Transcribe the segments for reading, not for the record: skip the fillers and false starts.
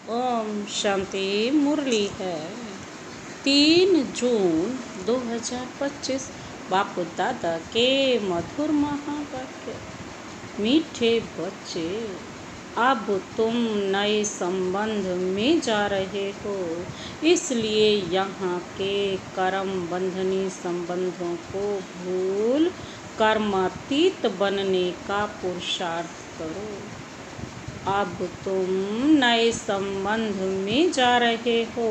ओम शांति। मुरली है 3 जून 2025। बापू दादा के मधुर महावाक्य। मीठे बच्चे, अब तुम नए संबंध में जा रहे हो, इसलिए यहाँ के कर्म बंधनी संबंधों को भूल कर्मातीत बनने का पुरुषार्थ करो। अब तुम नए संबंध में जा रहे हो,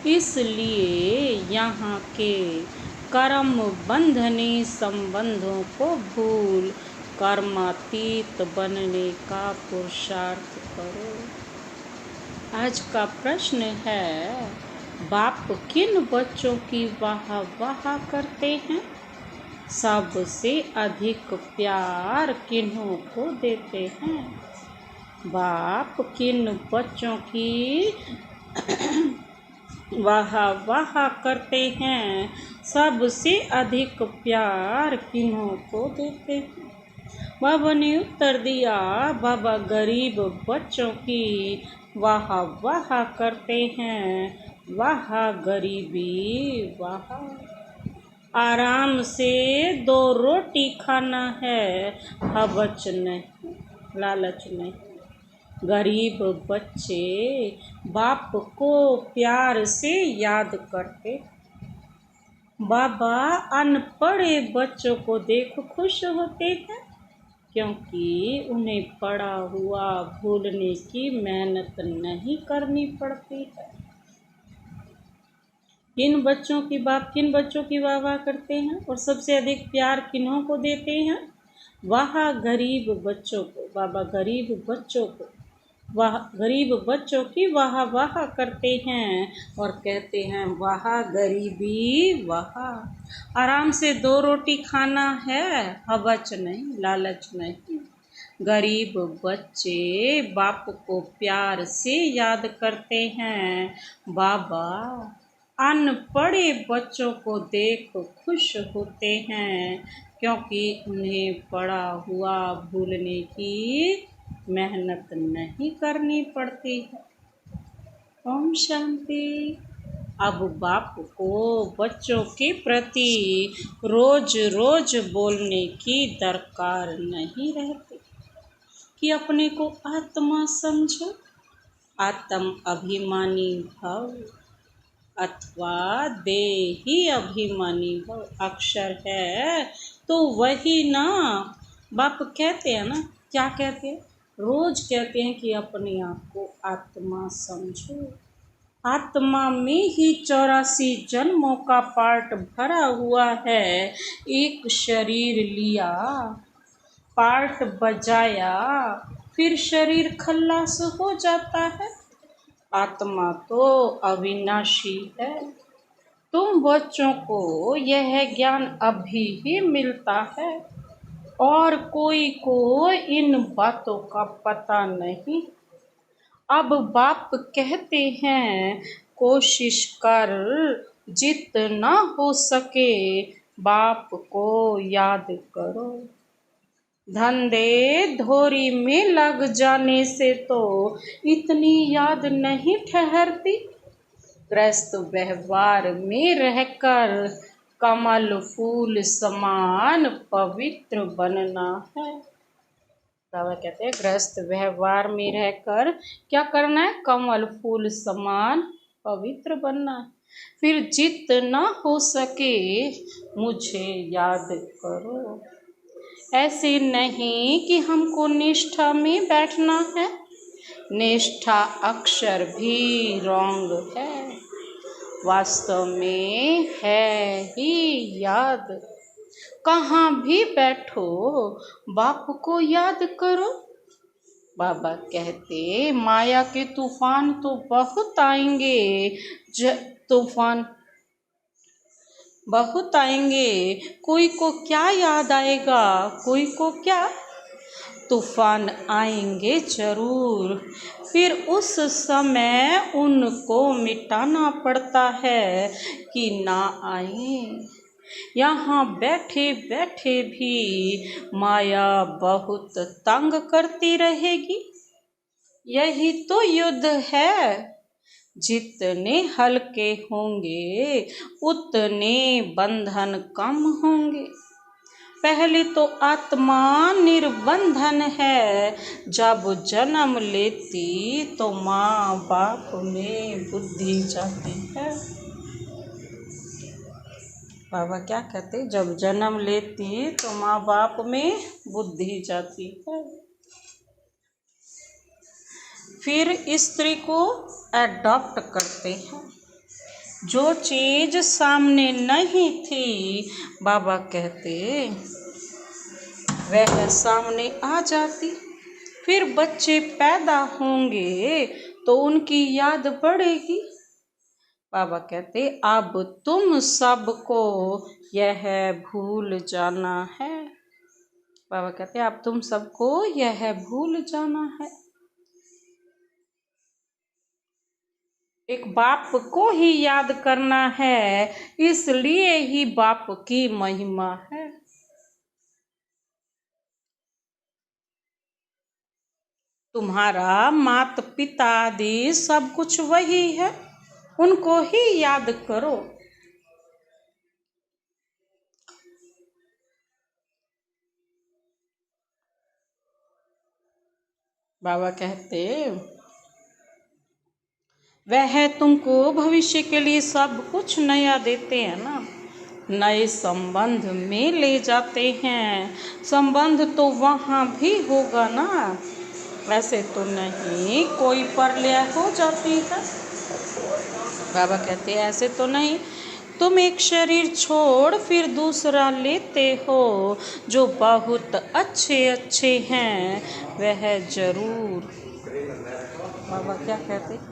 इसलिए यहाँ के कर्म बंधनी संबंधों को भूल कर्मातीत बनने का पुरुषार्थ करो। आज का प्रश्न है, बाप किन बच्चों की वाह वाह करते हैं? सबसे अधिक प्यार किन्हों को देते हैं? बाप किन बच्चों की वाह वाह करते हैं? सबसे अधिक प्यार किन्हों को देते हैं? बाबा ने उत्तर दिया, बाबा गरीब बच्चों की वाह वाह करते हैं। वाह गरीबी वाह। आराम से 2 रोटी खाना है, हवच नहीं, लालच नहीं। गरीब बच्चे बाप को प्यार से याद करते। बाबा अनपढ़े बच्चों को देख खुश होते हैं, क्योंकि उन्हें पढ़ा हुआ भूलने की मेहनत नहीं करनी पड़ती है। किन बच्चों की वाह वाह करते हैं और सबसे अधिक प्यार किन्हों को देते हैं? वाह गरीब बच्चों को। बाबा गरीब बच्चों की वाह वाह करते हैं और कहते हैं, वाह गरीबी वाह। आराम से 2 रोटी खाना है, हवच नहीं, लालच नहीं। गरीब बच्चे बाप को प्यार से याद करते हैं। बाबा अनपढ़े बच्चों को देख खुश होते हैं, क्योंकि उन्हें पढ़ा हुआ भूलने की मेहनत नहीं करनी पड़ती है। ओम शांति। अब बाप को बच्चों के प्रति रोज रोज बोलने की दरकार नहीं रहती कि अपने को आत्मा समझो, आत्म अभिमानी भव अथवा देही अभिमानी भव। अक्षर है तो वही ना। बाप कहते हैं ना, क्या कहते हैं? रोज कहते हैं कि अपने आप को आत्मा समझो। आत्मा में ही 84 जन्मों का पार्ट भरा हुआ है। एक शरीर लिया, पार्ट बजाया, फिर शरीर खल्लास हो जाता है। आत्मा तो अविनाशी है। तुम बच्चों को यह ज्ञान अभी ही मिलता है और कोई को इन बातों का पता नहीं। अब बाप कहते हैं, कोशिश कर जितना हो सके बाप को याद करो। धंधे धोरी में लग जाने से तो इतनी याद नहीं ठहरती। गृहस्थ व्यवहार में रहकर कमल फूल समान पवित्र बनना है। बाबा कहते हैं, गृहस्थ व्यवहार में रहकर क्या करना है? कमल फूल समान पवित्र बनना है। फिर जितना हो सके मुझे याद करो। ऐसे नहीं कि हमको निष्ठा में बैठना है। निष्ठा अक्षर भी रॉन्ग है, वास्तव में है ही याद। कहाँ भी बैठो बाप को याद करो। बाबा कहते, माया के तूफान तो बहुत आएंगे, तूफान बहुत आएंगे। कोई को क्या याद आएगा, कोई को क्या। तूफान आएंगे जरूर, फिर उस समय उनको मिटाना पड़ता है कि ना आए। यहाँ बैठे बैठे भी माया बहुत तंग करती रहेगी। यही तो युद्ध है। जितने हल्के होंगे उतने बंधन कम होंगे। पहले तो आत्मा निर्बंधन है, जब जन्म लेती तो माँ बाप में बुद्धि जाती है। बाबा क्या कहते, जब जन्म लेती तो माँ बाप में बुद्धि जाती है। फिर स्त्री को एडॉप्ट करते हैं। जो चीज सामने नहीं थी, बाबा कहते वह सामने आ जाती। फिर बच्चे पैदा होंगे तो उनकी याद बढ़ेगी। बाबा कहते अब तुम सबको यह भूल जाना है। बाबा कहते अब तुम सबको यह भूल जाना है। एक बाप को ही याद करना है, इसलिए ही बाप की महिमा है। तुम्हारा माता पिता आदि सब कुछ वही है, उनको ही याद करो। बाबा कहते वह तुमको भविष्य के लिए सब कुछ नया देते हैं ना, नए संबंध में ले जाते हैं। संबंध तो वहाँ भी होगा ना, वैसे तो नहीं कोई परलय हो जाती है। बाबा कहते हैं ऐसे तो नहीं। तुम एक शरीर छोड़ फिर दूसरा लेते हो, जो बहुत अच्छे अच्छे हैं वह जरूर, बाबा क्या कहते,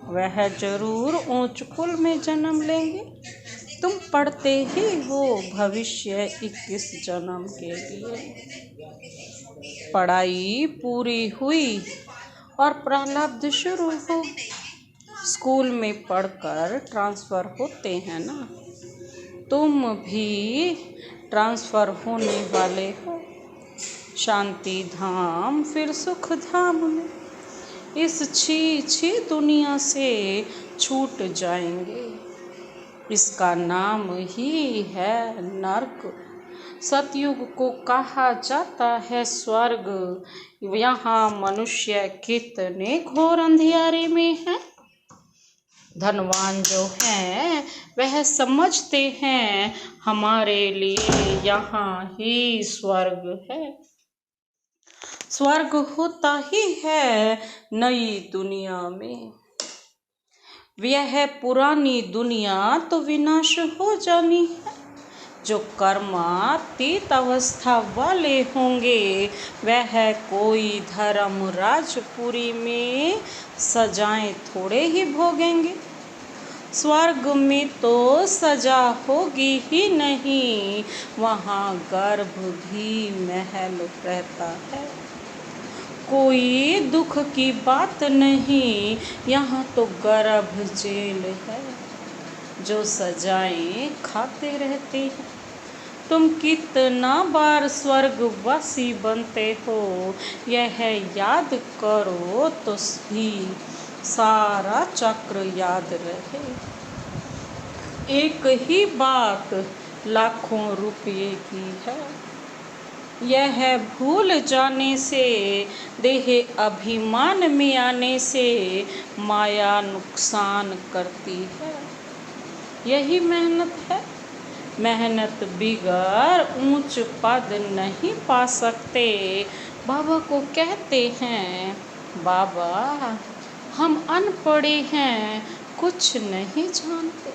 वह जरूर ऊंच कुल में जन्म लेंगे। तुम पढ़ते ही हो भविष्य 21 जन्म के लिए। पढ़ाई पूरी हुई और प्रारब्ध शुरू हो। स्कूल में पढ़कर ट्रांसफ़र होते हैं ना, तुम भी ट्रांसफ़र होने वाले हो। शांति धाम फिर सुख धाम में, इस छी दुनिया से छूट जाएंगे। इसका नाम ही है नरक। सतयुग को कहा जाता है स्वर्ग। यहाँ मनुष्य कितने घोर अंधियारे में है। धनवान जो हैं वह समझते हैं हमारे लिए यहाँ ही स्वर्ग है। स्वर्ग होता ही है नई दुनिया में। यह पुरानी दुनिया तो विनाश हो जानी है। जो कर्मातीत अवस्था वाले होंगे वह कोई धर्म राजपुरी में सजाएं थोड़े ही भोगेंगे। स्वर्ग में तो सजा होगी ही नहीं, वहाँ गर्भ भी महल रहता है। कोई दुख की बात नहीं, यहाँ तो गर्भ जेल है। जो सजाएं खाते रहते हैं। तुम कितना बार स्वर्गवासी बनते हो, यह याद करो तो भी सारा चक्र याद रहे। एक ही बात लाखों रुपये की है। यह भूल जाने से, देह अभिमान में आने से माया नुकसान करती है। यही मेहनत है। मेहनत बिगर ऊंच पद नहीं पा सकते। बाबा को कहते हैं बाबा हम अनपढ़े हैं, कुछ नहीं जानते।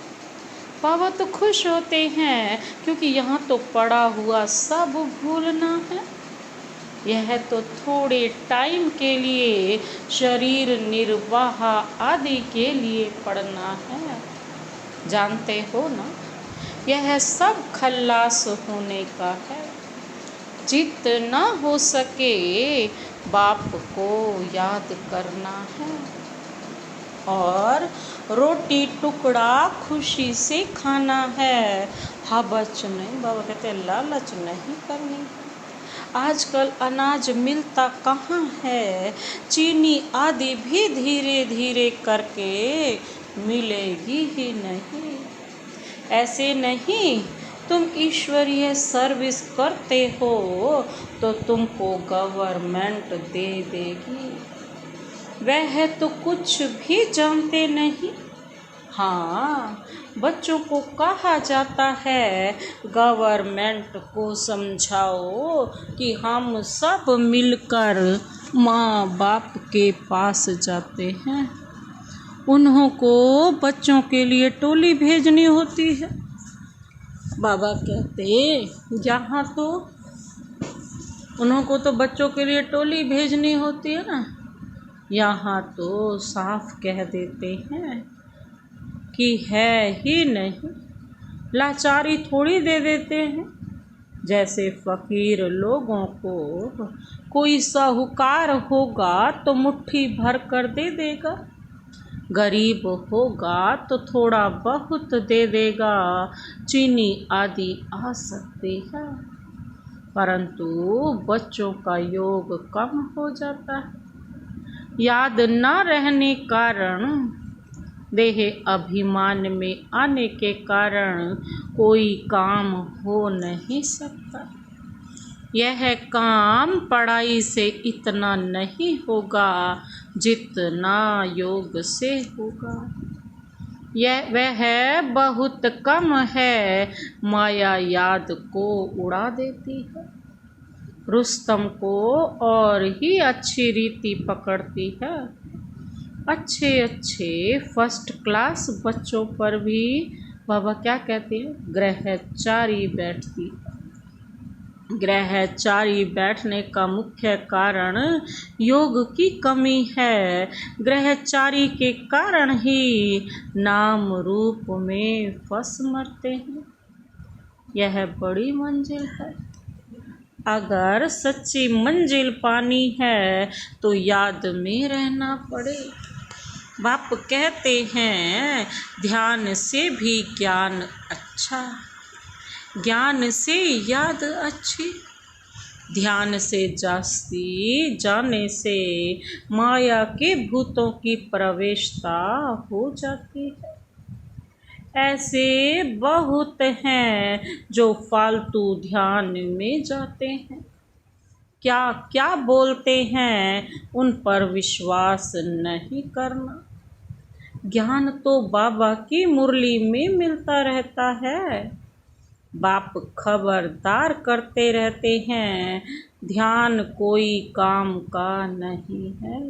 बाबा तो खुश होते हैं क्योंकि यहाँ तो पढ़ा हुआ सब भूलना है। यह तो थोड़े टाइम के लिए शरीर निर्वाह आदि के लिए पढ़ना है। जानते हो ना, यह सब खल्लास होने का है। जितना हो सके बाप को याद करना है और रोटी टुकड़ा खुशी से खाना है। हबच नहीं, बाबा कहते लालच नहीं करनी। आजकल अनाज मिलता कहाँ है, चीनी आदि भी धीरे धीरे करके मिलेगी ही नहीं। ऐसे नहीं, तुम ईश्वरीय सर्विस करते हो तो तुमको गवर्नमेंट दे देगी। वह तो कुछ भी जानते नहीं। हाँ, बच्चों को कहा जाता है गवर्नमेंट को समझाओ कि हम सब मिलकर माँ बाप के पास जाते हैं। उन्हों को बच्चों के लिए टोली भेजनी होती है। बाबा कहते यहाँ तो उन्हों को तो बच्चों के लिए टोली भेजनी होती है ना, यहाँ तो साफ कह देते हैं कि है ही नहीं, लाचारी थोड़ी दे देते हैं। जैसे फकीर लोगों को कोई साहूकार होगा तो मुट्ठी भर कर दे देगा, गरीब होगा तो थोड़ा बहुत दे देगा, चीनी आदि आ सकती है। परंतु बच्चों का योग कम हो जाता है। याद न रहने कारण, देह अभिमान में आने के कारण कोई काम हो नहीं सकता। यह काम पढ़ाई से इतना नहीं होगा जितना योग से होगा। वह बहुत कम है, माया याद को उड़ा देती है। रुस्तम को और ही अच्छी रीति पकड़ती है। अच्छे अच्छे फर्स्ट क्लास बच्चों पर भी बाबा क्या कहते हैं, ग्रहचारी बैठती है। ग्रहचारी बैठने का मुख्य कारण योग की कमी है। ग्रहचारी के कारण ही नाम रूप में फंस मरते हैं। यह बड़ी मंजिल है। अगर सच्ची मंजिल पानी है तो याद में रहना पड़े। बाप कहते हैं ध्यान से भी ज्ञान अच्छा, ज्ञान से याद अच्छी। ध्यान से जास्ती जाने से माया के भूतों की प्रवेशता हो जाती है। ऐसे बहुत हैं जो फालतू ध्यान में जाते हैं, क्या क्या बोलते हैं उन पर विश्वास नहीं करना। ज्ञान तो बाबा की मुरली में मिलता रहता है। बाप खबरदार करते रहते हैं, ध्यान कोई काम का नहीं है।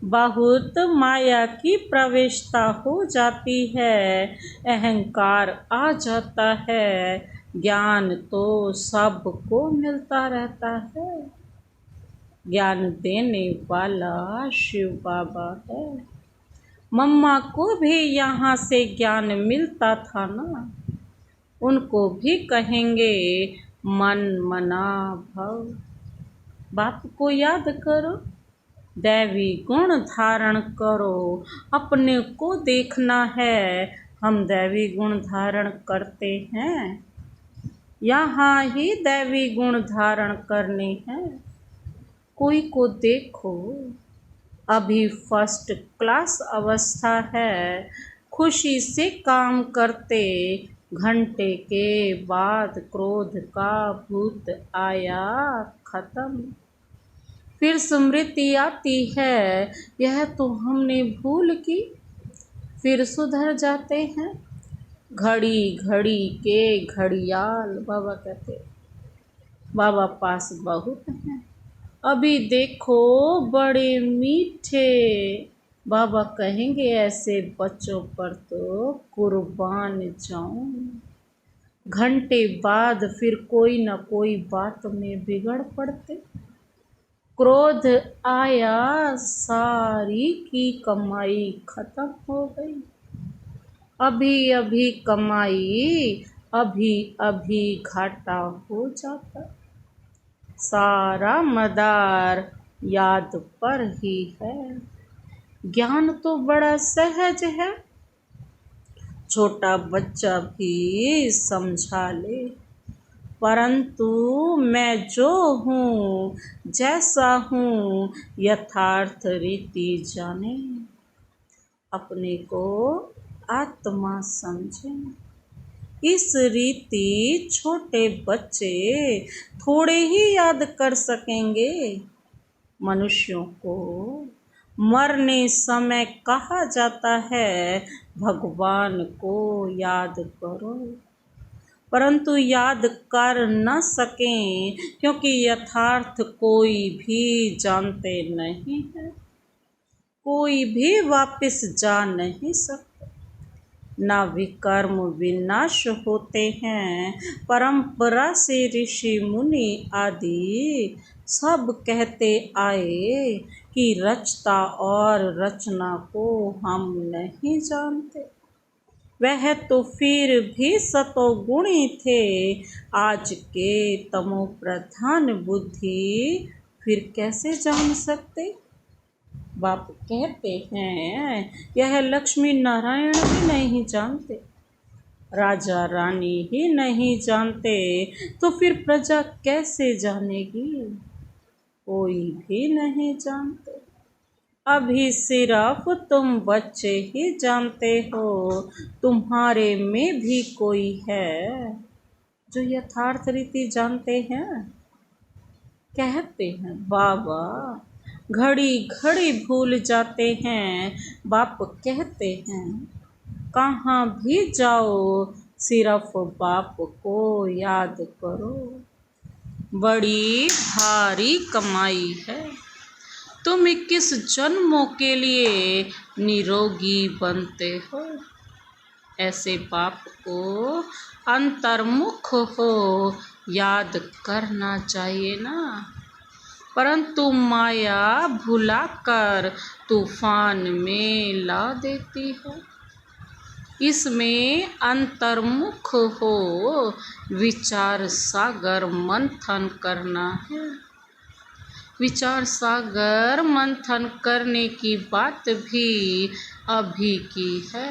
बहुत माया की प्रवेशता हो जाती है, अहंकार आ जाता है। ज्ञान तो सबको मिलता रहता है। ज्ञान देने वाला शिव बाबा है। मम्मा को भी यहाँ से ज्ञान मिलता था ना, उनको भी कहेंगे मन मना भव। बाप को याद करो, दैवी गुण धारण करो। अपने को देखना है, हम दैवी गुण धारण करते हैं। यहाँ ही दैवी गुण धारण करने हैं। कोई को देखो, अभी फर्स्ट क्लास अवस्था है, खुशी से काम करते, घंटे के बाद क्रोध का भूत आया खत्म। फिर स्मृति आती है, यह तो हमने भूल की, फिर सुधर जाते हैं। घड़ी घड़ी के घड़ियाल बाबा कहते, बाबा पास बहुत हैं। अभी देखो बड़े मीठे, बाबा कहेंगे ऐसे बच्चों पर तो कुर्बान जाऊं। घंटे बाद फिर कोई न कोई बात में बिगड़ पड़ते। क्रोध आया, सारी की कमाई खत्म हो गई। अभी अभी कमाई, अभी अभी घाटा हो जाता। सारा मदार याद पर ही है। ज्ञान तो बड़ा सहज है, छोटा बच्चा भी समझा ले। परंतु मैं जो हूँ जैसा हूँ यथार्थ रीति जाने, अपने को आत्मा समझें। इस रीति छोटे बच्चे थोड़े ही याद कर सकेंगे। मनुष्यों को मरने समय कहा जाता है भगवान को याद करो, परंतु याद कर न सकें क्योंकि यथार्थ कोई भी जानते नहीं है। कोई भी वापस जा नहीं सकता। ना विकर्म विनाश होते हैं। परंपरा से ऋषि मुनि आदि सब कहते आए कि रचता और रचना को हम नहीं जानते। वह तो फिर भी सतोगुणी थे, आज के तमो प्रधान बुद्धि फिर कैसे जान सकते। बाप कहते हैं यह लक्ष्मी नारायण भी नहीं जानते, राजा रानी ही नहीं जानते, तो फिर प्रजा कैसे जानेगी। कोई भी नहीं जानते। अभी सिर्फ तुम बच्चे ही जानते हो। तुम्हारे में भी कोई है जो यथार्थ रीति जानते हैं। कहते हैं बाबा घड़ी घड़ी भूल जाते हैं। बाप कहते हैं कहाँ भी जाओ सिर्फ बाप को याद करो। बड़ी भारी कमाई है। तुम 21 जन्मों के लिए निरोगी बनते हो। ऐसे बाप को अंतर्मुख हो याद करना चाहिए ना, परंतु माया भुलाकर तूफान में ला देती है। इसमें अंतर्मुख हो विचार सागर मंथन करना है। विचार सागर मंथन करने की बात भी अभी की है।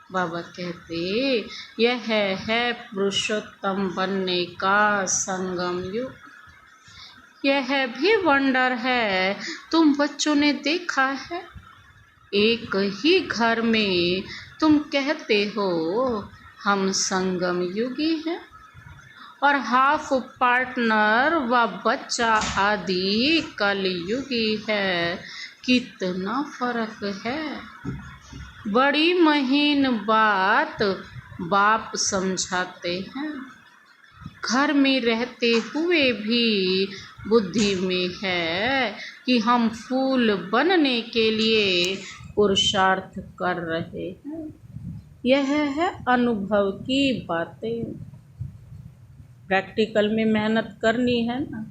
बाबा कहते यह है पुरुषोत्तम बनने का संगम युग। यह भी वंडर है। तुम बच्चों ने देखा है, एक ही घर में तुम कहते हो हम संगम युगी हैं, और हाफ पार्टनर व बच्चा आदि कलयुगी है। कितना फर्क है। बड़ी महीन बात बाप समझाते हैं। घर में रहते हुए भी बुद्धि में है कि हम फूल बनने के लिए पुरुषार्थ कर रहे हैं। यह है अनुभव की बातें। प्रैक्टिकल में मेहनत करनी है ना।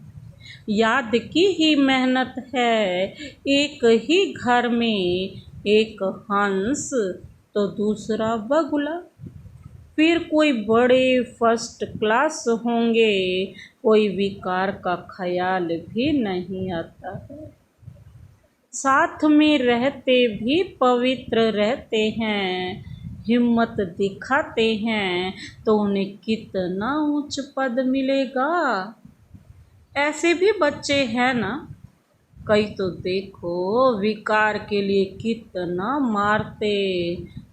याद की ही मेहनत है। एक ही घर में एक हंस तो दूसरा बगुला। फिर कोई बड़े फर्स्ट क्लास होंगे, कोई विकार का ख्याल भी नहीं आता है। साथ में रहते भी पवित्र रहते हैं, हिम्मत दिखाते हैं, तो उन्हें कितना उच्च पद मिलेगा। ऐसे भी बच्चे हैं ना, कई तो देखो विकार के लिए कितना मारते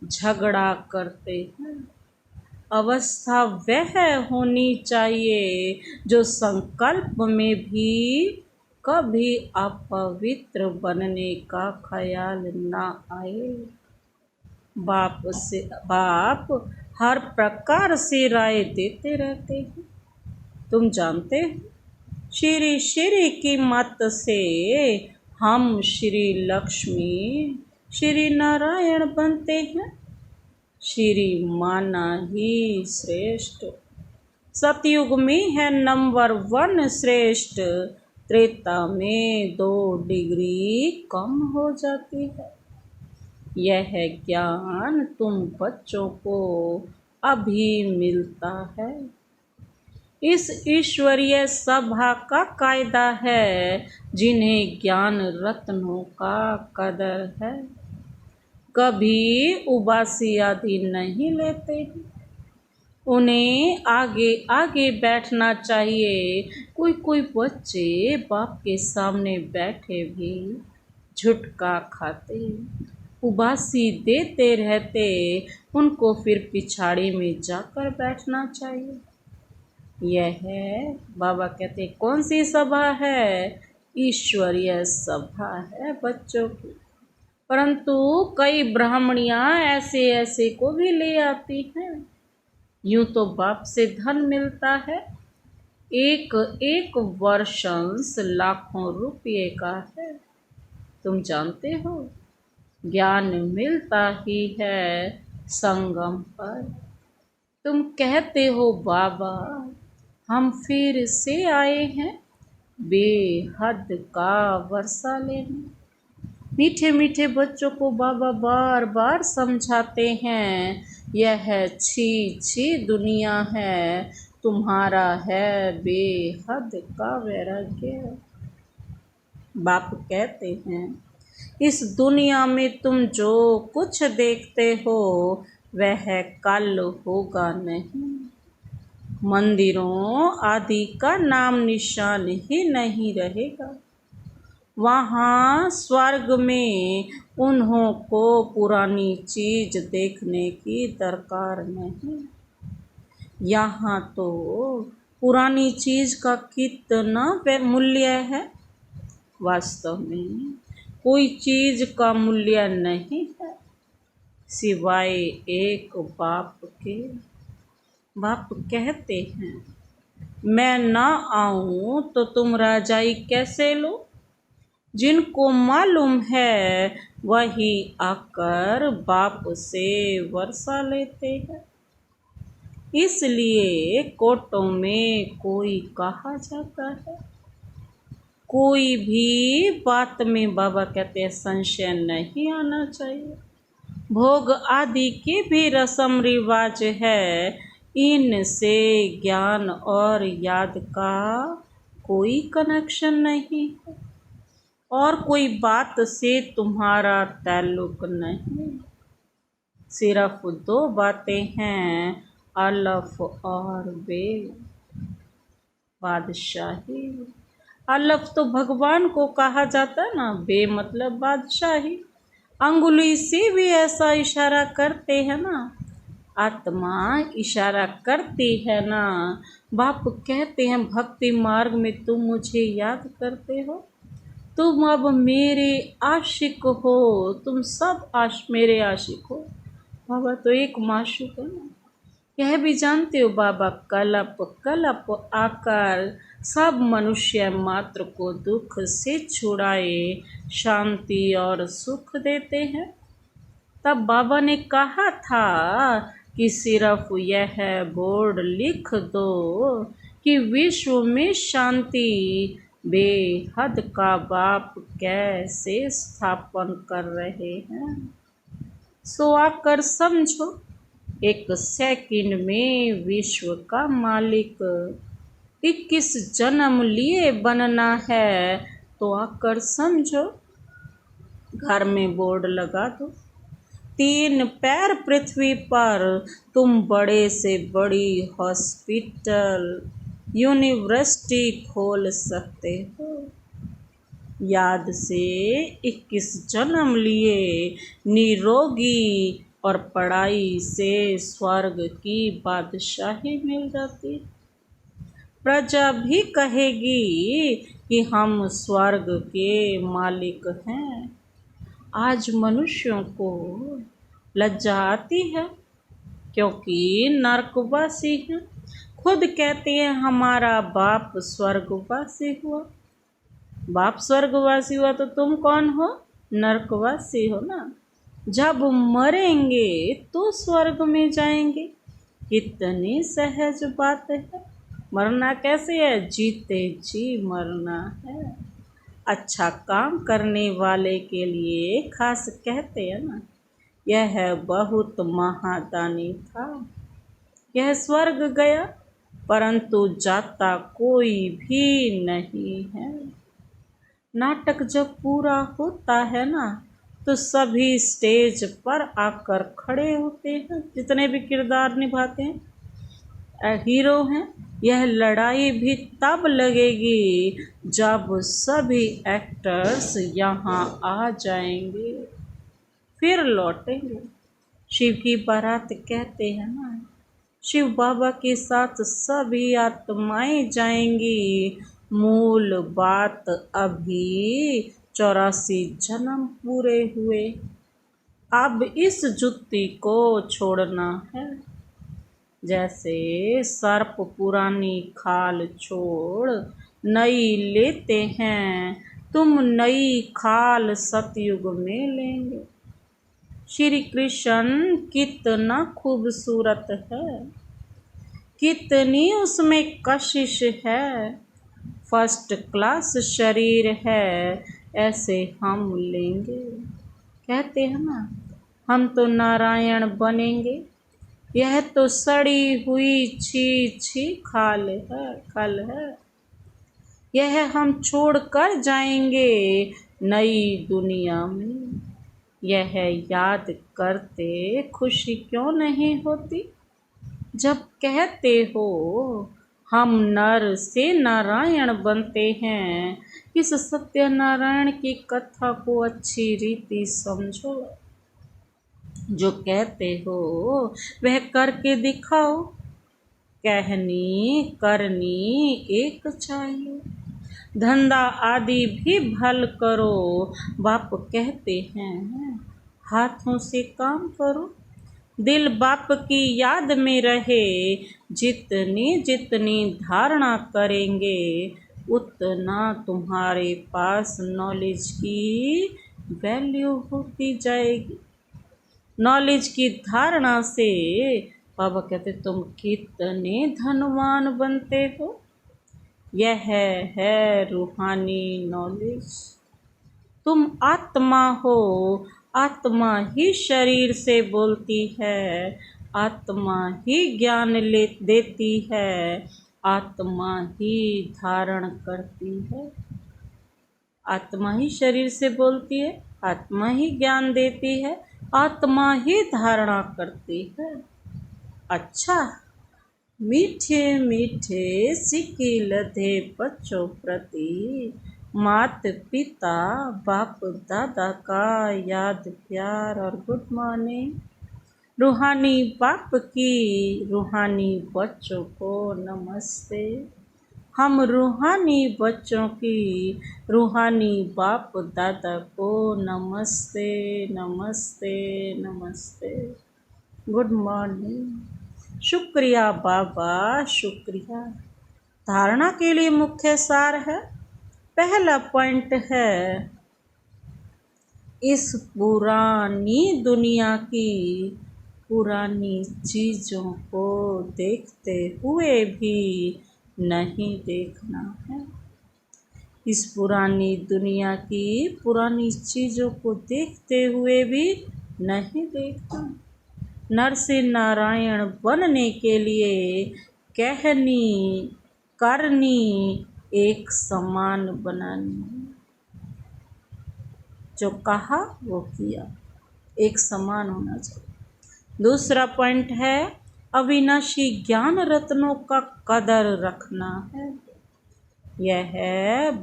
झगड़ा करते हैं। अवस्था वह होनी चाहिए जो संकल्प में भी कभी अपवित्र बनने का ख्याल ना आए। बाप हर प्रकार से राय देते रहते हैं। तुम जानते हो श्री श्री की मत से हम श्री लक्ष्मी श्री नारायण बनते हैं। श्री माना ही श्रेष्ठ। सतयुग में है नंबर 1 श्रेष्ठ। त्रेता में 2 डिग्री कम हो जाती है। यह ज्ञान तुम बच्चों को अभी मिलता है। इस ईश्वरीय सभा का कायदा है। जिन्हें ज्ञान रत्नों का कदर है, कभी उबासी आदि नहीं लेते। उन्हें आगे आगे बैठना चाहिए। कोई कोई बच्चे बाप के सामने बैठे भी झुटका खाते, उबासी देते रहते, उनको फिर पिछाड़ी में जाकर बैठना चाहिए। यह है, बाबा कहते कौन सी सभा है? ईश्वरीय सभा है बच्चों की। परंतु कई ब्राह्मणियां ऐसे ऐसे को भी ले आती हैं। यूं तो बाप से धन मिलता है, एक एक वर्षंस लाखों रुपये का है। तुम जानते हो, ज्ञान मिलता ही है संगम पर। तुम कहते हो बाबा हम फिर से आए हैं बेहद का वर्षा लेने। मीठे मीठे बच्चों को बाबा बार बार समझाते हैं, यह छी छी दुनिया है, तुम्हारा है बेहद का वैराग्य। बाप कहते हैं इस दुनिया में तुम जो कुछ देखते हो वह कल होगा नहीं। मंदिरों आदि का नाम निशान ही नहीं रहेगा। वहाँ स्वर्ग में उन्हों को पुरानी चीज देखने की दरकार नहीं। यहाँ तो पुरानी चीज का कितना मूल्य है। वास्तव में कोई चीज का मूल्य नहीं है सिवाय एक बाप के। बाप कहते हैं मैं ना आऊं तो तुम राजाई कैसे लो? जिनको मालूम है वही आकर बाप से वर्षा लेते हैं। इसलिए कोटों में कोई कहा जाता है। कोई भी बात में बाबा कहते हैं संशय नहीं आना चाहिए। भोग आदि के भी रस्म रिवाज है, इनसे ज्ञान और याद का कोई कनेक्शन नहीं है और कोई बात से तुम्हारा ताल्लुक नहीं। सिर्फ दो बातें हैं, अलफ और बे। बादशाही, अलफ तो भगवान को कहा जाता है ना, बे मतलब बादशाही। अंगुली से भी ऐसा इशारा करते हैं ना, आत्मा इशारा करती है ना। बाप कहते हैं भक्ति मार्ग में तुम मुझे याद करते हो, तुम अब मेरे आशिक हो, तुम सब मेरे आशिक हो। बाबा तो एक माशूक है ना। यह भी जानते हो बाबा कलप कलप आकर सब मनुष्य मात्र को दुख से छुड़ाए शांति और सुख देते हैं। तब बाबा ने कहा था कि सिर्फ यह बोर्ड लिख दो कि विश्व में शांति बेहद का बाप कैसे स्थापन कर रहे हैं। सो आकर समझो, एक सेकंड में विश्व का मालिक 21 जन्म लिए बनना है तो आकर समझो। घर में बोर्ड लगा दो, 3 पैर पृथ्वी पर, तुम बड़े से बड़ी हॉस्पिटल यूनिवर्सिटी खोल सकते हो। याद से 21 जन्म लिए निरोगी और पढ़ाई से स्वर्ग की बादशाही मिल जाती। प्रजा भी कहेगी कि हम स्वर्ग के मालिक हैं। आज मनुष्यों को लज्जा आती है क्योंकि नरकवासी हैं। खुद कहते हैं हमारा बाप स्वर्गवासी हुआ। बाप स्वर्गवासी हुआ तो तुम कौन हो? नरकवासी हो ना। जब मरेंगे तो स्वर्ग में जाएंगे। कितनी सहज बात है। मरना कैसे है? जीते जी मरना है। अच्छा काम करने वाले के लिए खास कहते हैं ना, यह बहुत महादानी था। यह स्वर्ग गया परंतु जाता कोई भी नहीं है। नाटक जब पूरा होता है ना तो सभी स्टेज पर आकर खड़े होते हैं, जितने भी किरदार निभाते हैं। हीरो हैं। यह लड़ाई भी तब लगेगी जब सभी एक्टर्स यहाँ आ जाएंगे, फिर लौटेंगे। शिव की बारात कहते हैं ना, शिव बाबा के साथ सभी आत्माएं जाएंगी। मूल बात अभी 84 जन्म पूरे हुए, अब इस जुत्ती को छोड़ना है। जैसे सर्प पुरानी खाल छोड़ नई लेते हैं, तुम नई खाल सतयुग में लेंगे। श्री कृष्ण कितना खूबसूरत है, कितनी उसमें कशिश है। फर्स्ट क्लास शरीर है, ऐसे हम लेंगे। कहते हैं ना, हम तो नारायण बनेंगे, यह तो सड़ी हुई छी छी खाल है। यह हम छोड़ कर जाएंगे नई दुनिया में। यह याद करते खुशी क्यों नहीं होती, जब कहते हो हम नर से नारायण बनते हैं। इस सत्यनारायण की कथा को अच्छी रीति समझो। जो कहते हो वह करके दिखाओ, कहनी करनी एक चाहिए। धंधा आदि भी भल करो, बाप कहते हैं हाथों से काम करो। दिल बाप की याद में रहे, जितनी जितनी धारणा करेंगे उतना तुम्हारे पास नॉलेज की वैल्यू होती जाएगी। नॉलेज की धारणा से बाबा कहते तुम कितने धनवान बनते हो। यह है रूहानी नॉलेज। तुम आत्मा हो, आत्मा ही शरीर से बोलती है, आत्मा ही ज्ञान देती है, आत्मा ही धारण करती है। आत्मा ही शरीर से बोलती है, आत्मा ही ज्ञान देती है, आत्मा ही धारणा करती है। अच्छा, मीठे मीठे सिक्के लधे बच्चों प्रति मात पिता बाप दादा का याद प्यार और गुड मॉर्निंग। रूहानी बाप की रूहानी बच्चों को नमस्ते। हम रूहानी बच्चों की रूहानी बाप दादा को नमस्ते नमस्ते नमस्ते, गुड मॉर्निंग। शुक्रिया बाबा, शुक्रिया। धारणा के लिए मुख्य सार है, पहला पॉइंट है इस पुरानी दुनिया की पुरानी चीज़ों को देखते हुए भी नहीं देखना है। इस पुरानी दुनिया की पुरानी चीज़ों को देखते हुए भी नहीं देखना। नर से नारायण बनने के लिए कहनी करनी एक समान बनानी। जो कहा वो किया, एक समान होना चाहिए। दूसरा पॉइंट है अविनाशी ज्ञान रत्नों का कदर रखना है। यह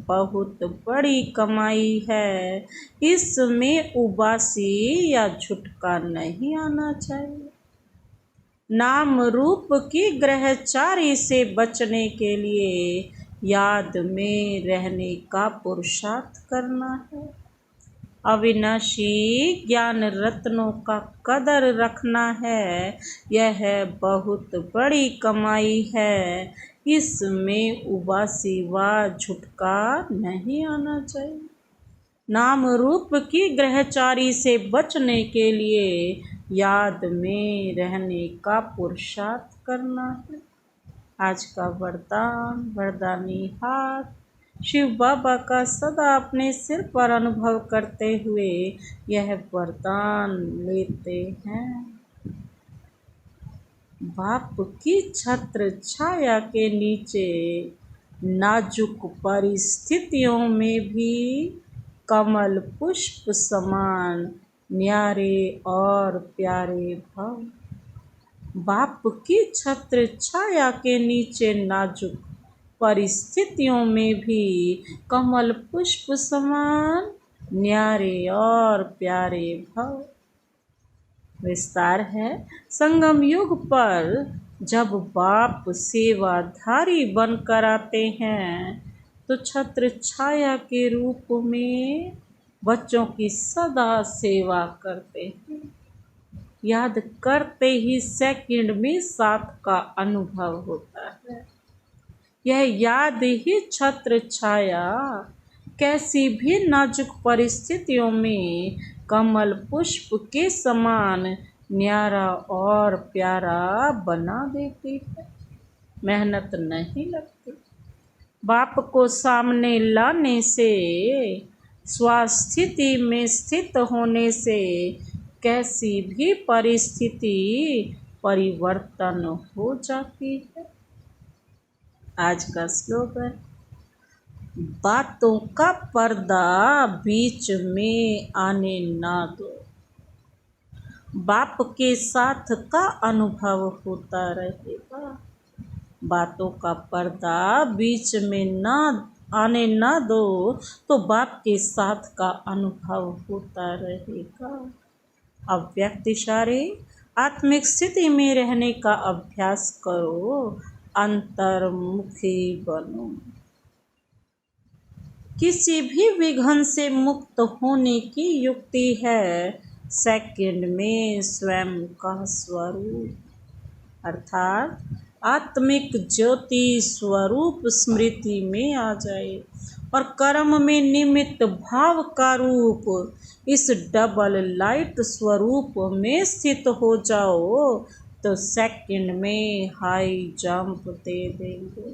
बहुत बड़ी कमाई है, इसमें उबासी या झुटका नहीं आना चाहिए। नाम रूप की ग्रहचारी से बचने के लिए याद में रहने का पुरुषार्थ करना है। अविनाशी ज्ञान रत्नों का कदर रखना है, यह बहुत बड़ी कमाई है, इसमें उबासी व झुटका नहीं आना चाहिए। नाम रूप की ग्रहचारी से बचने के लिए याद में रहने का पुरुषार्थ करना है। आज का वरदान, वरदानी हाथ शिव बाबा का सदा अपने सिर पर अनुभव करते हुए यह वरदान लेते हैं। बाप की छत्र छाया के नीचे नाजुक परिस्थितियों में भी कमल पुष्प समान न्यारे और प्यारे भव। बाप की छत्र छाया के नीचे नाजुक परिस्थितियों में भी कमल पुष्प समान न्यारे और प्यारे भव। विस्तार है। संगम युग पर जब बाप सेवाधारी बनकर आते हैं तो छत्र छाया के रूप में बच्चों की सदा सेवा करते हैं। याद करते ही सेकंड में साथ का अनुभव होता है। यह याद ही छत्र छाया कैसी भी नाजुक परिस्थितियों में कमल पुष्प के समान न्यारा और प्यारा बना देती है। मेहनत नहीं लगती। बाप को सामने लाने से, स्वास्थिति में स्थित होने से कैसी भी परिस्थिति परिवर्तन हो जाती है। आज का श्लोक है। बातों का पर्दा बीच में आने ना दो। बाप के साथ का अनुभव होता रहेगा। बातों का पर्दा बीच में ना आने ना दो तो बाप के साथ का अनुभव होता रहेगा। अव्यक्त इशारे आत्मिक स्थिति में रहने का अभ्यास करो, अंतर्मुखी बनो। किसी भी विघ्न से मुक्त होने की युक्ति है सेकंड में स्वयं का स्वरूप, अर्थात आत्मिक ज्योति स्वरूप स्मृति में आ जाए और कर्म में निमित्त भाव का रूप इस डबल लाइट स्वरूप में स्थित हो जाओ तो सेकंड में हाई जंप दे देंगे।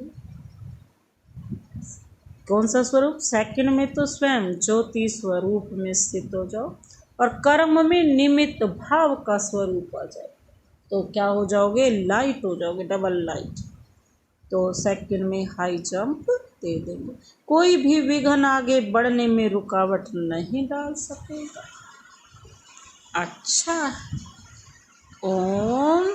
कौन सा स्वरूप? सेकंड में तो स्वयं ज्योति स्वरूप में स्थित हो जाओ और कर्म में निमित्त भाव का स्वरूप आ जाए तो क्या हो जाओगे? लाइट हो जाओगे, डबल लाइट। तो सेकंड में हाई जंप दे देंगे। कोई भी विघ्न आगे बढ़ने में रुकावट नहीं डाल सकेगा। अच्छा, ओम